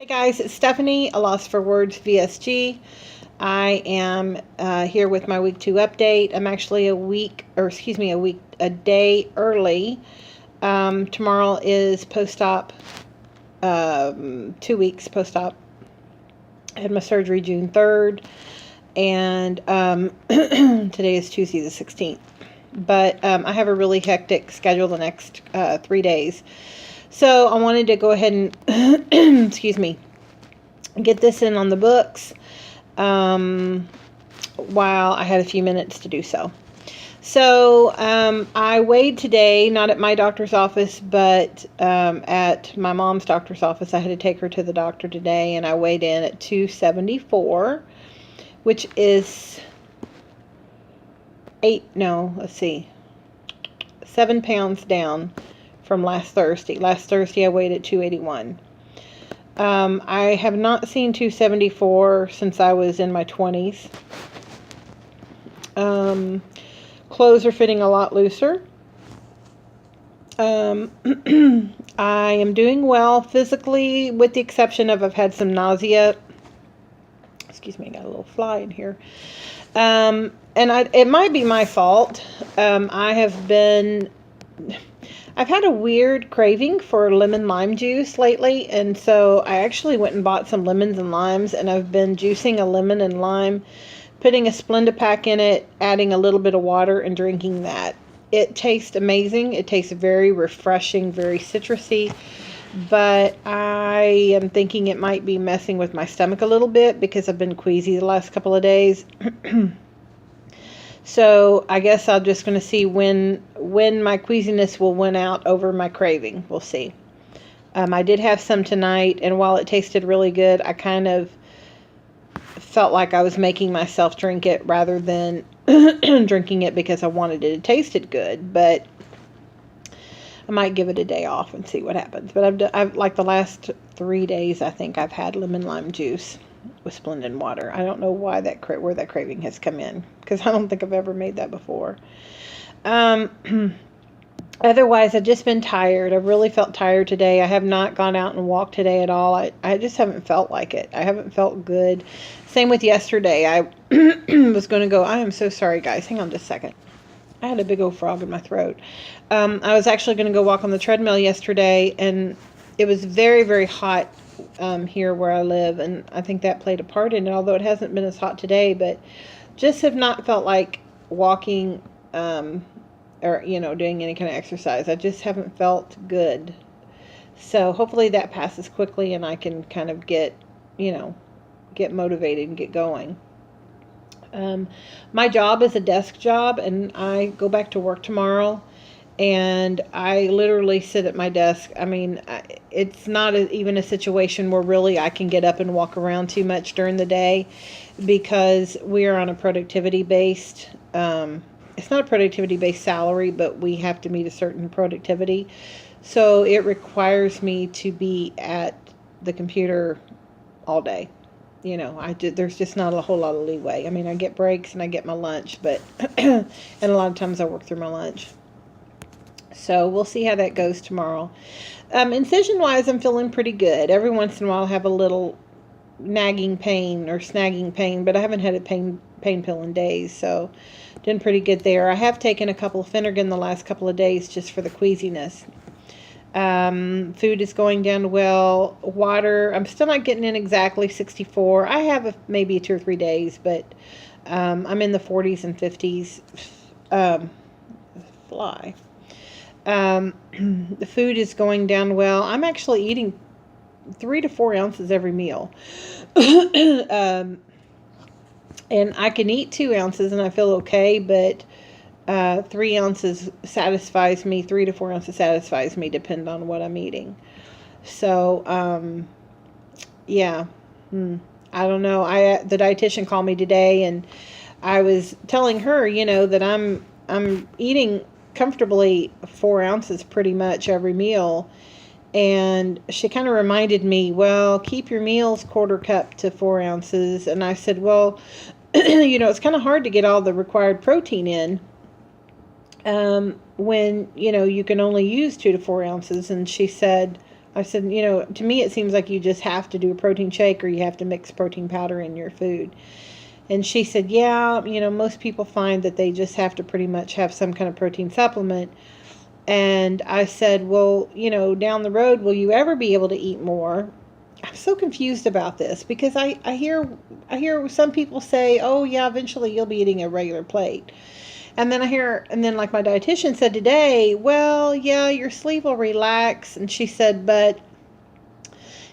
Hey guys, it's Stephanie, a Loss for Words VSG. I am here with my week 2 update. I'm actually a day early. Tomorrow is post-op, 2 weeks post-op. I had my surgery June 3rd, and today is Tuesday the 16th. But I have a really hectic schedule the next 3 days. So I wanted to go ahead and, excuse me, get this in on the books while I had a few minutes to do so. So I weighed today, not at my doctor's office, but at my mom's doctor's office. I had to take her to the doctor today, and I weighed in at 274, which is 7 pounds down from last Thursday. Last Thursday I weighed at 281. I have not seen 274 since I was in my 20s. Clothes are fitting a lot looser. I am doing well physically, with the exception of I've had some nausea. Excuse me, I got a little fly in here. And it might be my fault. I've had a weird craving for lemon lime juice lately, and so I actually went and bought some lemons and limes, and I've been juicing a lemon and lime, putting a Splenda pack in it, adding a little bit of water, and drinking that. It tastes amazing. It tastes very refreshing, very citrusy, but I am thinking it might be messing with my stomach a little bit because I've been queasy the last couple of days. So I guess I'm just going to see when my queasiness will win out over my craving. We'll see. I did have some tonight, and while it tasted really good, I kind of felt like I was making myself drink it rather than drinking it because I wanted it to taste good. But I might give it a day off and see what happens. But I've like the last 3 days, I think I've had lemon lime juice with Splenda water. I don't know why where that craving has come in, because I don't think I've ever made that before. Otherwise, I've just been tired. I've really felt tired today. I have not gone out and walked today at all. I just haven't felt like it. I haven't felt good. Same with yesterday. I was going to go. I am so sorry, guys. Hang on just a second. I had a big old frog in my throat. I was actually going to go walk on the treadmill yesterday, and it was very, very hot here where I live, and I think that played a part in it, although it hasn't been as hot today. But just have not felt like walking or doing any kind of exercise. I just haven't felt good. So hopefully that passes quickly and I can kind of get motivated and get going. My job is a desk job, and I go back to work tomorrow, and I literally sit at my desk. I mean, it's not even a situation where really I can get up and walk around too much during the day, because we are on a productivity-based, it's not a productivity-based salary, but we have to meet a certain productivity. So it requires me to be at the computer all day. There's just not a whole lot of leeway. I mean, I get breaks and I get my lunch, but and a lot of times I work through my lunch. So we'll see how that goes tomorrow. Incision-wise, I'm feeling pretty good. Every once in a while I have a little nagging pain or snagging pain, but I haven't had a pain pill in days, so doing pretty good there. I have taken a couple of Finnegan the last couple of days just for the queasiness. Food is going down well. Water, I'm still not getting in exactly 64. I have maybe 2 or 3 days, but I'm in the 40s and 50s. Fly. The food is going down well. I'm actually eating 3 to 4 ounces every meal. And I can eat 2 ounces and I feel okay, but 3 ounces satisfies me. 3 to 4 ounces satisfies me, depending on what I'm eating. So, yeah. I don't know. The dietitian called me today, and I was telling her, that I'm eating comfortably 4 ounces pretty much every meal. And she kind of reminded me, well, keep your meals quarter cup to 4 ounces. And I said, well, it's kind of hard to get all the required protein in when, you can only use 2 to 4 ounces. And she said, I said, to me it seems like you just have to do a protein shake or you have to mix protein powder in your food. And she said, yeah, most people find that they just have to pretty much have some kind of protein supplement. And I said, well, down the road, will you ever be able to eat more? I'm so confused about this because I hear some people say, oh yeah, eventually you'll be eating a regular plate. And then like my dietitian said today, well, yeah, your sleep will relax. And she said, but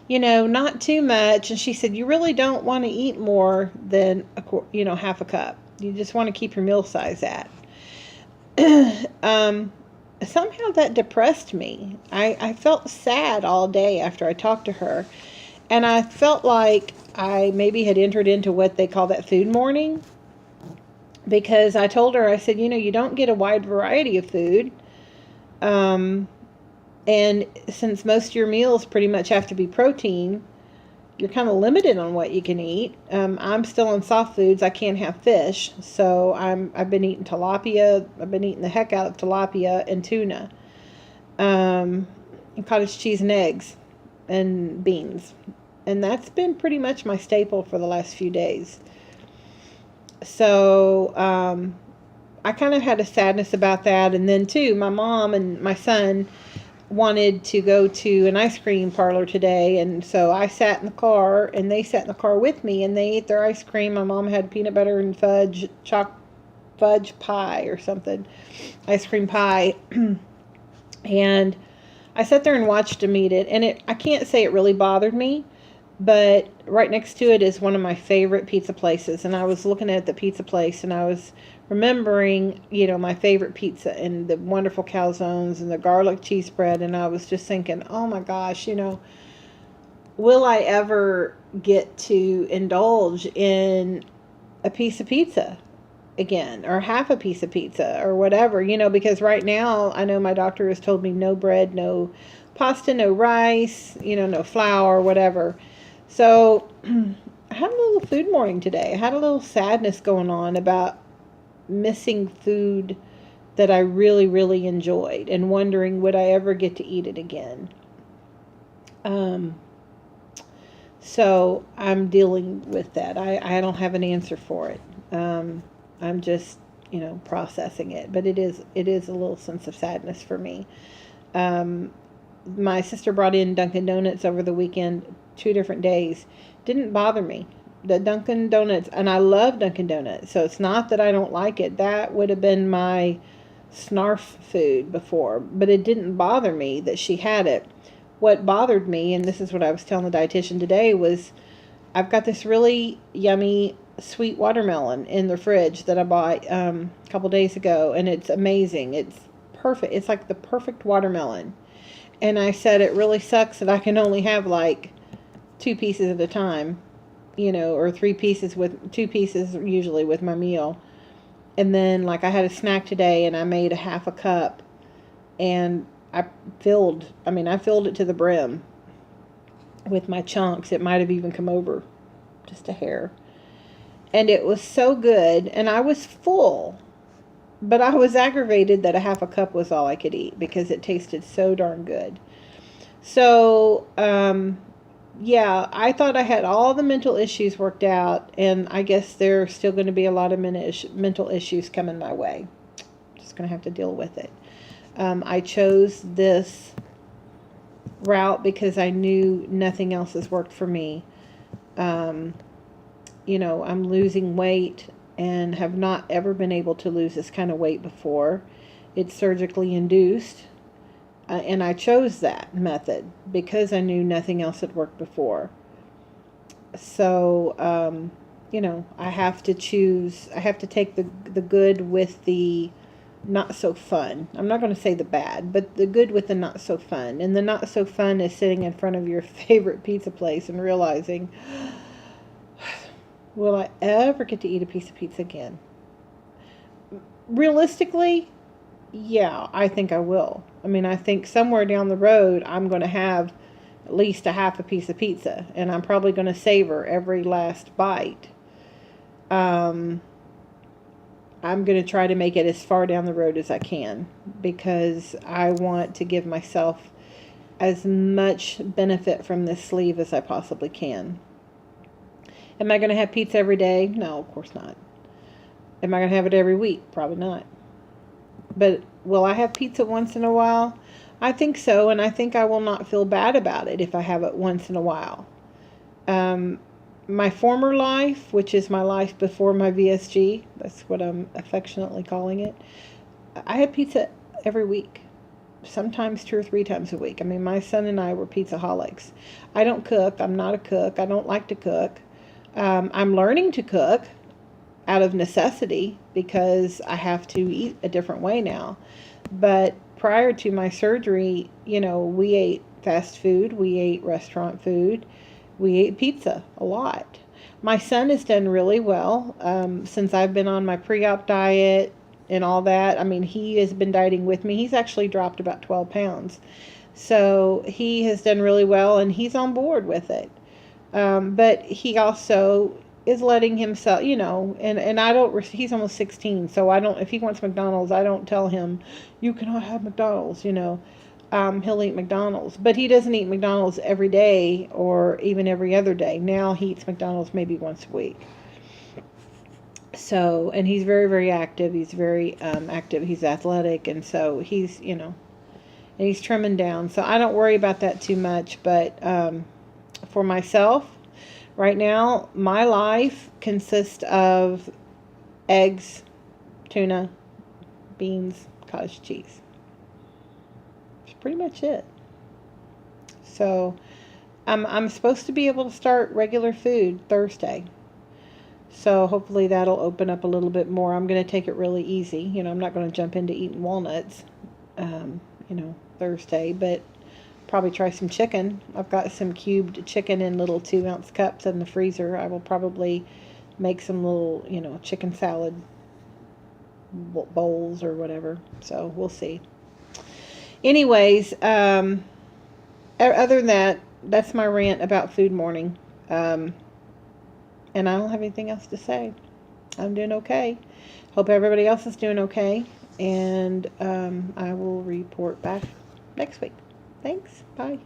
not too much. And she said, you really don't want to eat more than half a cup. You just want to keep your meal size at. Somehow that depressed me. I felt sad all day after I talked to her. And I felt like I maybe had entered into what they call that food mourning. Because I told her, I said, you don't get a wide variety of food. And since most of your meals pretty much have to be protein, you're kind of limited on what you can eat. I'm still on soft foods. I can't have fish. So I've been eating tilapia. I've been eating the heck out of tilapia and tuna. And cottage cheese and eggs and beans. And that's been pretty much my staple for the last few days. So I kind of had a sadness about that. And then, too, my mom and my son wanted to go to an ice cream parlor today. And so I sat in the car, and they sat in the car with me, and they ate their ice cream. My mom had peanut butter and fudge pie or something, ice cream pie. And I sat there and watched them eat it. And I can't say it really bothered me. But right next to it is one of my favorite pizza places. And I was looking at the pizza place and I was remembering, my favorite pizza and the wonderful calzones and the garlic cheese spread. And I was just thinking, oh my gosh, will I ever get to indulge in a piece of pizza again or half a piece of pizza or whatever, because right now I know my doctor has told me no bread, no pasta, no rice, no flour, whatever. So I had a little food mourning today. I had a little sadness going on about missing food that I really, really enjoyed and wondering would I ever get to eat it again. So I'm dealing with that. I don't have an answer for it. I'm just, processing it. But it is a little sense of sadness for me. My sister brought in Dunkin' Donuts over the weekend, 2 different days. Didn't bother me. The Dunkin' Donuts, and I love Dunkin' Donuts, so it's not that I don't like it. That would have been my snarf food before, but it didn't bother me that she had it. What bothered me, and this is what I was telling the dietitian today, was I've got this really yummy sweet watermelon in the fridge that I bought a couple days ago, and it's amazing. It's perfect. It's like the perfect watermelon. And I said, it really sucks that I can only have like 2 pieces at a time, or 3 pieces with 2 pieces usually with my meal. And then like I had a snack today and I made a half a cup and I filled it to the brim with my chunks. It might have even come over just a hair. And it was so good and I was full. But I was aggravated that a half a cup was all I could eat because it tasted so darn good. So, yeah, I thought I had all the mental issues worked out, and I guess there's still going to be a lot of mental issues coming my way. Just going to have to deal with it. I chose this route because I knew nothing else has worked for me. I'm losing weight and have not ever been able to lose this kind of weight before. It's surgically induced, and I chose that method because I knew nothing else had worked before. So, I have to choose. I have to take the good with the not so fun. I'm not going to say the bad, but the good with the not so fun. And the not so fun is sitting in front of your favorite pizza place and realizing, will I ever get to eat a piece of pizza again? Realistically, yeah, I think I will. I think somewhere down the road, I'm going to have at least a half a piece of pizza, and I'm probably going to savor every last bite. I'm going to try to make it as far down the road as I can because I want to give myself as much benefit from this sleeve as I possibly can. Am I going to have pizza every day? No, of course not. Am I going to have it every week? Probably not. But will I have pizza once in a while? I think so, and I think I will not feel bad about it if I have it once in a while. My former life, which is my life before my VSG, that's what I'm affectionately calling it, I had pizza every week, sometimes 2 or 3 times a week. I mean, my son and I were pizza-holics. I don't cook. I'm not a cook. I don't like to cook. I'm learning to cook out of necessity because I have to eat a different way now. But prior to my surgery, we ate fast food, we ate restaurant food, we ate pizza a lot. My son has done really well since I've been on my pre-op diet and all that. I mean, he has been dieting with me. He's actually dropped about 12 pounds. So he has done really well, and he's on board with it. But he also is letting himself, and I don't, he's almost 16, so I don't, if he wants McDonald's, I don't tell him, you cannot have McDonald's, he'll eat McDonald's, but he doesn't eat McDonald's every day or even every other day. Now he eats McDonald's maybe once a week. So, and he's very, very active. He's very active. He's athletic. And so he's, and he's trimming down. So I don't worry about that too much. But for myself, right now, my life consists of eggs, tuna, beans, cottage cheese. That's pretty much it. So I'm supposed to be able to start regular food Thursday. So hopefully that'll open up a little bit more. I'm going to take it really easy. I'm not going to jump into eating walnuts, Thursday, but probably try some chicken. I've got some cubed chicken in little 2-ounce cups in the freezer. I will probably make some little, chicken salad bowls or whatever. So we'll see. Anyways, other than that, that's my rant about food mourning. And I don't have anything else to say. I'm doing okay. Hope everybody else is doing okay. And I will report back next week. Thanks. Bye.